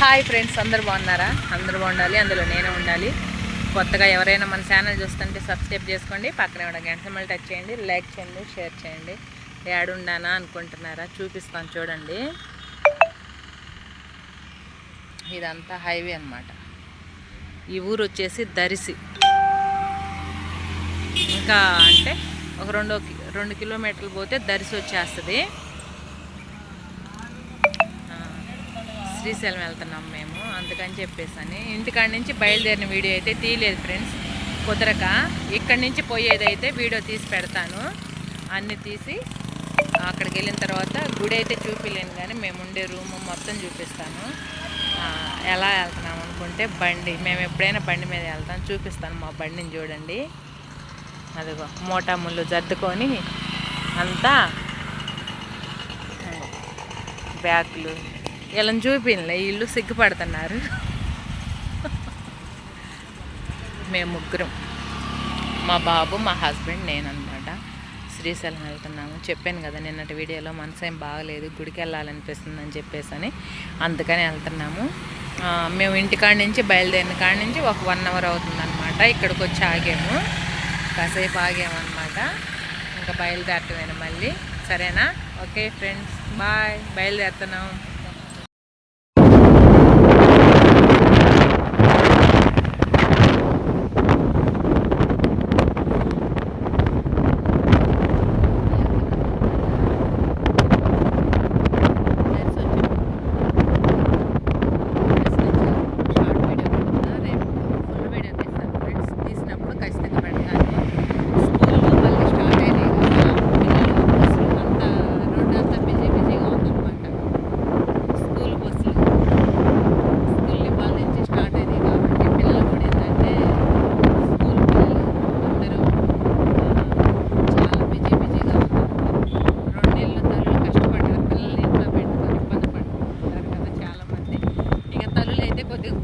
Hi friends, అందరు బాగున్నారా? అందరూ బాగుండాలి, అందులో నేను ఉండాలి. కొత్తగా ఎవరైనా మన ఛానల్ చూస్తుంటే సబ్స్క్రైబ్ చేసుకోండి, పక్కనే ఉన్న గంట సింబల్ టచ్ చేయండి, లైక్ చేయండి, షేర్ చేయండి. ఏడుండానా అనుకుంటున్నారా? చూపిస్తాను చూడండి. ఇదంతా హైవే అన్నమాట. ఈ ఊరు వచ్చేసి దరిసి. ఇంకా అంటే ఒక 2 కిలోమీటర్లు పోతే దరిసి వచ్చేస్తుంది. శ్రీశైలం వెళ్తున్నాం మేము, అందుకని చెప్పేసి ఇంటికాడి నుంచి బయలుదేరిన వీడియో అయితే తీయలేదు ఫ్రెండ్స్, కుదరక. ఇక్కడి నుంచి పోయేదైతే వీడియో తీసి పెడతాను. అన్నీ తీసి అక్కడికి వెళ్ళిన తర్వాత గుడి అయితే చూపించలేను, కానీ మేము ఉండే రూము మొత్తం చూపిస్తాను. ఎలా వెళ్తున్నాం అనుకుంటే మేము ఎప్పుడైనా బండి మీద వెళ్తాం, చూపిస్తాను. మా బండిని చూడండి, అదిగో మోటా ముళ్ళు జద్దుకొని అంతా బ్యాగులు వీళ్ళని చూపిలే, వీళ్ళు సిగ్గుపడుతున్నారు. మేము ముగ్గురం, మా బాబు, మా హస్బెండ్, నేను అనమాట. శ్రీశైలం వెళ్తున్నాము. చెప్పాను కదా నిన్నటి వీడియోలో, మనసేం బాగలేదు, గుడికి వెళ్ళాలనిపిస్తుందని చెప్పేసి అందుకని వెళ్తున్నాము. మేము ఇంటికాడి నుంచి బయలుదేరిన కాడి నుంచి ఒక 1 అవర్ అవుతుందన్నమాట. ఇక్కడికి వచ్చి ఆగాము, కాసేపు ఆగామన్నమాట. ఇంకా బయలుదేరటమేనా మళ్ళీ. సరేనా? Okay friends, bye. బయలుదేరుతున్నాం.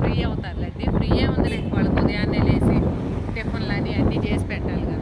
ఫ్రీ అవుతారులేండి, ఫ్రీ ఉంది. వాళ్ళకి ఉదయాన్నే లేసి టిఫిన్లు అని అన్నీ చేసి పెట్టాలి కదా.